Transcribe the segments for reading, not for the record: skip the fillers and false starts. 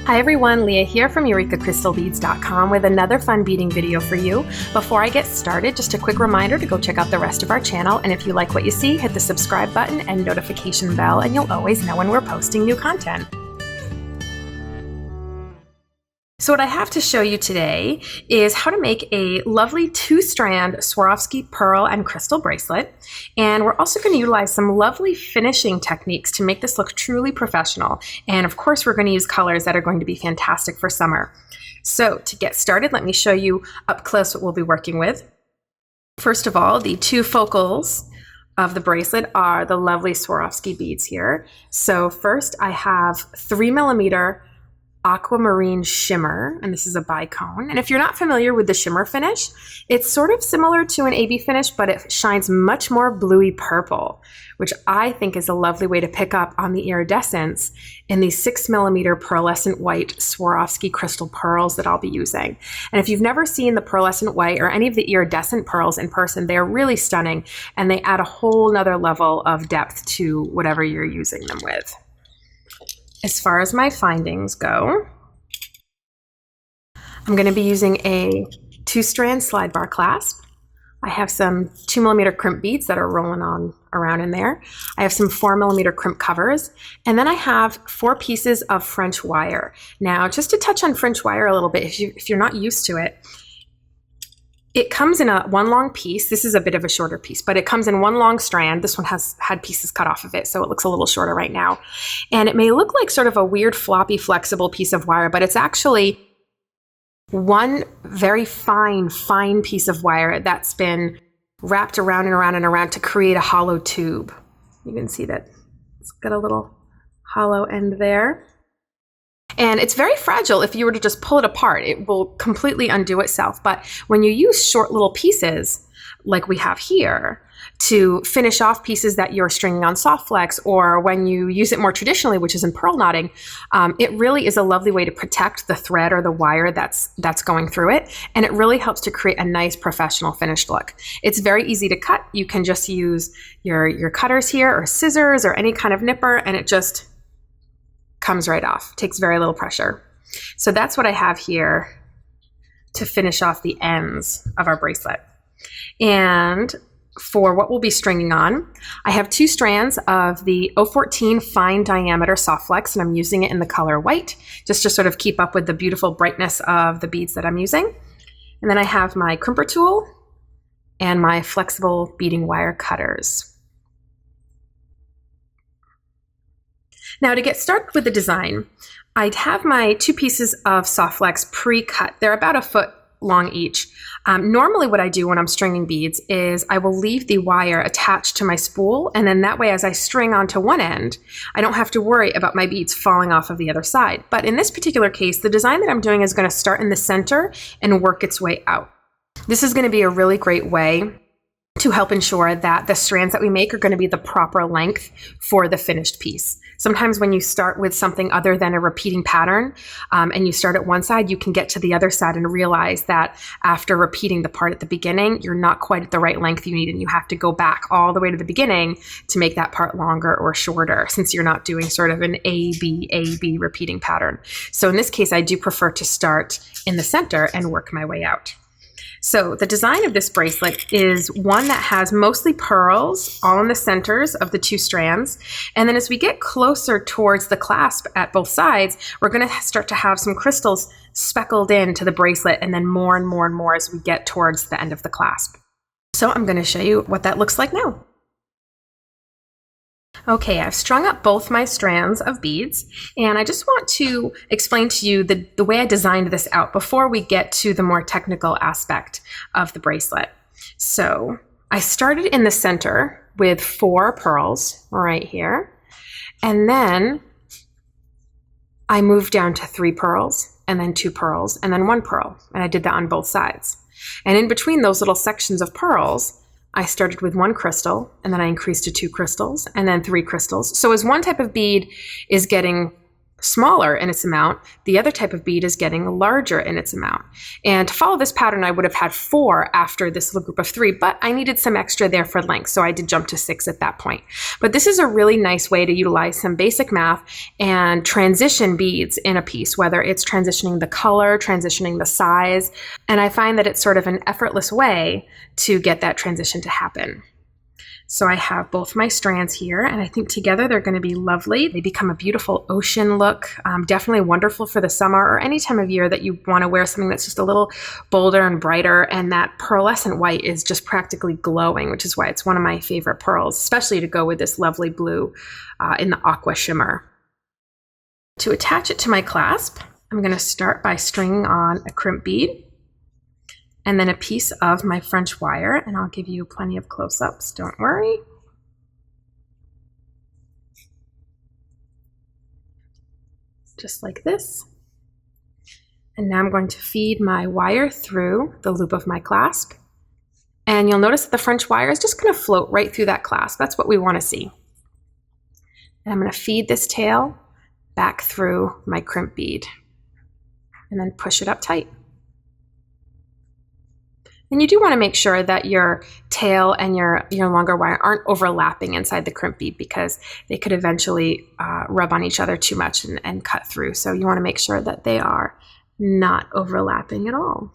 Hi everyone, Leah here from EurekaCrystalBeads.com with another fun beading video for you. Before I get started, just a quick reminder to go check out the rest of our channel, and if you like what you see, hit the subscribe button and notification bell and you'll always know when we're posting new content. So what I have to show you today is how to make a lovely 2-strand Swarovski pearl and crystal bracelet. And we're also going to utilize some lovely finishing techniques to make this look truly professional. And of course, we're going to use colors that are going to be fantastic for summer. So to get started, let me show you up close what we'll be working with. First of all, the two focals of the bracelet are the lovely Swarovski beads here. So first I have 3mm aquamarine shimmer, and this is a bicone. And if you're not familiar with the shimmer finish, it's sort of similar to an AB finish, but it shines much more bluey purple, which I think is a lovely way to pick up on the iridescence in these 6mm pearlescent white Swarovski crystal pearls that I'll be using. And if you've never seen the pearlescent white or any of the iridescent pearls in person, they are really stunning, and they add a whole nother level of depth to whatever you're using them with. As far as my findings go, I'm going to be using a 2-strand slide bar clasp. I have some 2mm crimp beads that are rolling on around in there. I have some 4mm crimp covers, and then I have 4 pieces of French wire. Now, just to touch on French wire a little bit, if you're not used to it, it comes in one long piece. This is a bit of a shorter piece, but it comes in one long strand. This one has had pieces cut off of it, so it looks a little shorter right now. And it may look like sort of a weird, floppy, flexible piece of wire, but it's actually one very fine piece of wire that's been wrapped around and around and around to create a hollow tube. You can see that it's got a little hollow end there. And it's very fragile. If you were to just pull it apart, it will completely undo itself. But when you use short little pieces, like we have here, to finish off pieces that you're stringing on soft flex, or when you use it more traditionally, which is in pearl knotting, it really is a lovely way to protect the thread or the wire that's going through it. And it really helps to create a nice professional finished look. It's very easy to cut. You can just use your cutters here or scissors or any kind of nipper, and it just comes right off. Takes very little pressure. So that's what I have here to finish off the ends of our bracelet. And for what we'll be stringing on, I have 2 strands of the 014 fine diameter soft flex, and I'm using it in the color white, just to sort of keep up with the beautiful brightness of the beads that I'm using. And then I have my crimper tool and my flexible beading wire cutters. Now, to get started with the design, I'd have my 2 pieces of soft flex pre-cut. They're about 1 foot long each. Normally what I do when I'm stringing beads is I will leave the wire attached to my spool, and then that way as I string onto one end, I don't have to worry about my beads falling off of the other side. But in this particular case, the design that I'm doing is going to start in the center and work its way out. This is going to be a really great way to help ensure that the strands that we make are going to be the proper length for the finished piece. Sometimes when you start with something other than a repeating pattern, and you start at one side, you can get to the other side and realize that after repeating the part at the beginning, you're not quite at the right length you need, and you have to go back all the way to the beginning to make that part longer or shorter, since you're not doing sort of an A-B repeating pattern. So in this case, I do prefer to start in the center and work my way out. So the design of this bracelet is one that has mostly pearls all in the centers of the 2 strands. And then as we get closer towards the clasp at both sides, we're going to start to have some crystals speckled into the bracelet, and then more and more and more as we get towards the end of the clasp. So I'm going to show you what that looks like now. Okay, I've strung up both my strands of beads, and I just want to explain to you the way I designed this out before we get to the more technical aspect of the bracelet. So I started in the center with 4 pearls right here, and then I moved down to 3 pearls, and then 2 pearls, and then 1 pearl, and I did that on both sides. And in between those little sections of pearls, I started with 1 crystal, and then I increased to 2 crystals, and then 3 crystals. So as one type of bead is getting smaller in its amount, the other type of bead is getting larger in its amount. And to follow this pattern, I would have had 4 after this little group of 3, but I needed some extra there for length, so I did jump to 6 at that point. But this is a really nice way to utilize some basic math and transition beads in a piece, whether it's transitioning the color, transitioning the size, and I find that it's sort of an effortless way to get that transition to happen. So I have both my strands here, and I think together they're going to be lovely. They become a beautiful ocean look, definitely wonderful for the summer or any time of year that you want to wear something that's just a little bolder and brighter, and that pearlescent white is just practically glowing, which is why it's one of my favorite pearls, especially to go with this lovely blue in the aqua shimmer. To attach it to my clasp, I'm going to start by stringing on a crimp bead, and then a piece of my French wire, and I'll give you plenty of close-ups, don't worry. Just like this. And now I'm going to feed my wire through the loop of my clasp. And you'll notice that the French wire is just going to float right through that clasp. That's what we want to see. And I'm going to feed this tail back through my crimp bead and then push it up tight. And you do want to make sure that your tail and your longer wire aren't overlapping inside the crimp bead, because they could eventually rub on each other too much and cut through. So you want to make sure that they are not overlapping at all.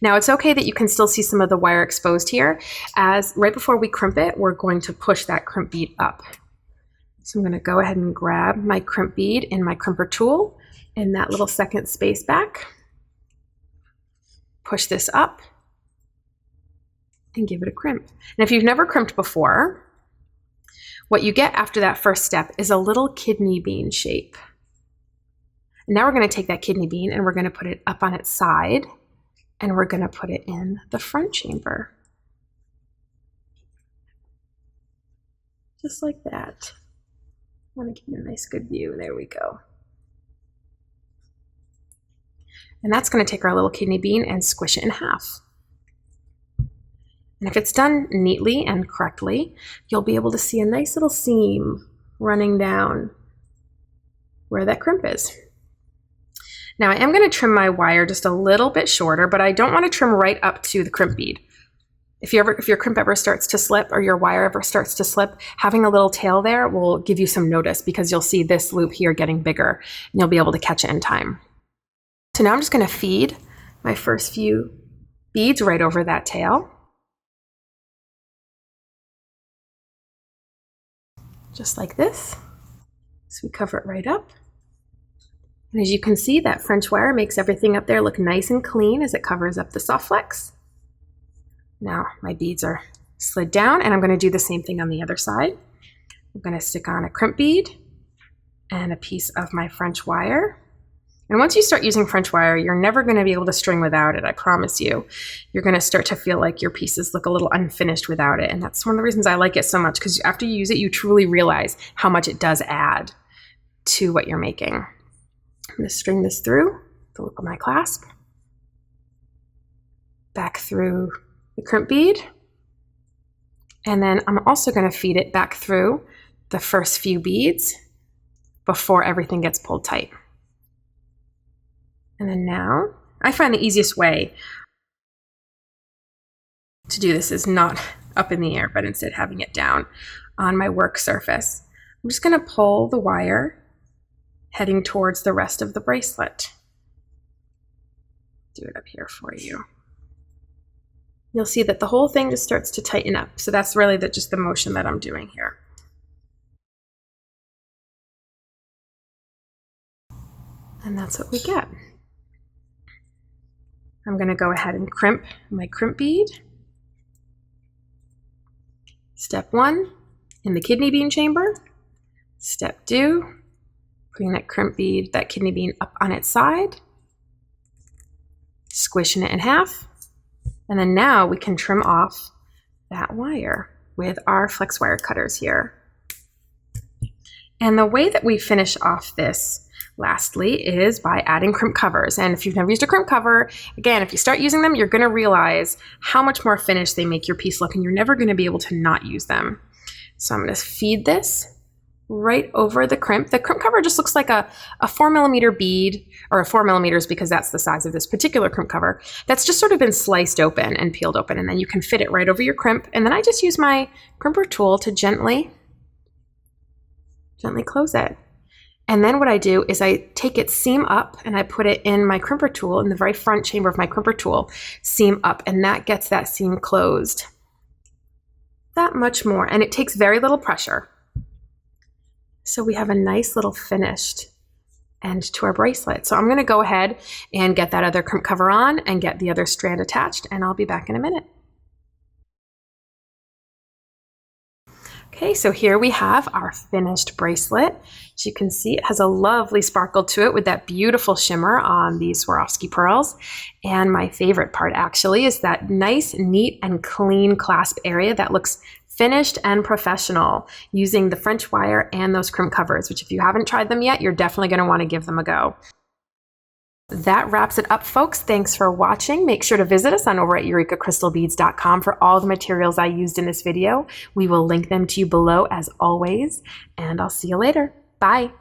Now it's okay that you can still see some of the wire exposed here, as right before we crimp it, we're going to push that crimp bead up. So I'm going to go ahead and grab my crimp bead in my crimper tool in that little second space back, push this up, and give it a crimp. And if you've never crimped before, what you get after that first step is a little kidney bean shape. And now we're going to take that kidney bean and we're going to put it up on its side, and we're going to put it in the front chamber. Just like that. I want to give you a nice good view. There we go. And that's going to take our little kidney bean and squish it in half. And if it's done neatly and correctly, you'll be able to see a nice little seam running down where that crimp is. Now I am going to trim my wire just a little bit shorter, but I don't want to trim right up to the crimp bead. If your crimp ever starts to slip, or your wire ever starts to slip, having a little tail there will give you some notice, because you'll see this loop here getting bigger and you'll be able to catch it in time. So now I'm just going to feed my first few beads right over that tail. Just like this. So we cover it right up. And as you can see, that French wire makes everything up there look nice and clean as it covers up the soft flex. Now my beads are slid down, and I'm going to do the same thing on the other side. I'm going to stick on a crimp bead and a piece of my French wire. And once you start using French wire, you're never going to be able to string without it, I promise you. You're going to start to feel like your pieces look a little unfinished without it. And that's one of the reasons I like it so much, because after you use it, you truly realize how much it does add to what you're making. I'm going to string this through the loop of my clasp, back through the crimp bead, and then I'm also going to feed it back through the first few beads before everything gets pulled tight. And then now, I find the easiest way to do this is not up in the air, but instead having it down on my work surface. I'm just going to pull the wire heading towards the rest of the bracelet. Do it up here for you. You'll see that the whole thing just starts to tighten up. So that's really just the motion that I'm doing here. And that's what we get. I'm going to go ahead and crimp my crimp bead. Step 1, in the kidney bean chamber. Step 2, putting that crimp bead, that kidney bean up on its side, squishing it in half. And then now we can trim off that wire with our flex wire cutters here. And the way that we finish off this lastly is by adding crimp covers. And if you've never used a crimp cover, again, if you start using them, you're going to realize how much more finished they make your piece look, and you're never going to be able to not use them. So I'm going to feed this right over the crimp. The crimp cover just looks like a 4mm bead, or 4mm because that's the size of this particular crimp cover, that's just sort of been sliced open and peeled open, and then you can fit it right over your crimp. And then I just use my crimper tool to gently close it. And then what I do is I take it seam up and I put it in my crimper tool, in the very front chamber of my crimper tool, seam up, and that gets that seam closed that much more, and it takes very little pressure. So we have a nice little finished end to our bracelet. So I'm going to go ahead and get that other crimp cover on and get the other strand attached, and I'll be back in a minute. Okay, so here we have our finished bracelet. As you can see, it has a lovely sparkle to it with that beautiful shimmer on these Swarovski pearls. And my favorite part actually is that nice, neat, and clean clasp area that looks finished and professional using the French wire and those crimp covers, which if you haven't tried them yet, you're definitely going to want to give them a go. That wraps it up, folks. Thanks for watching. Make sure to visit us on over at EurekaCrystalBeads.com for all the materials I used in this video. We will link them to you below as always, and I'll see you later. Bye.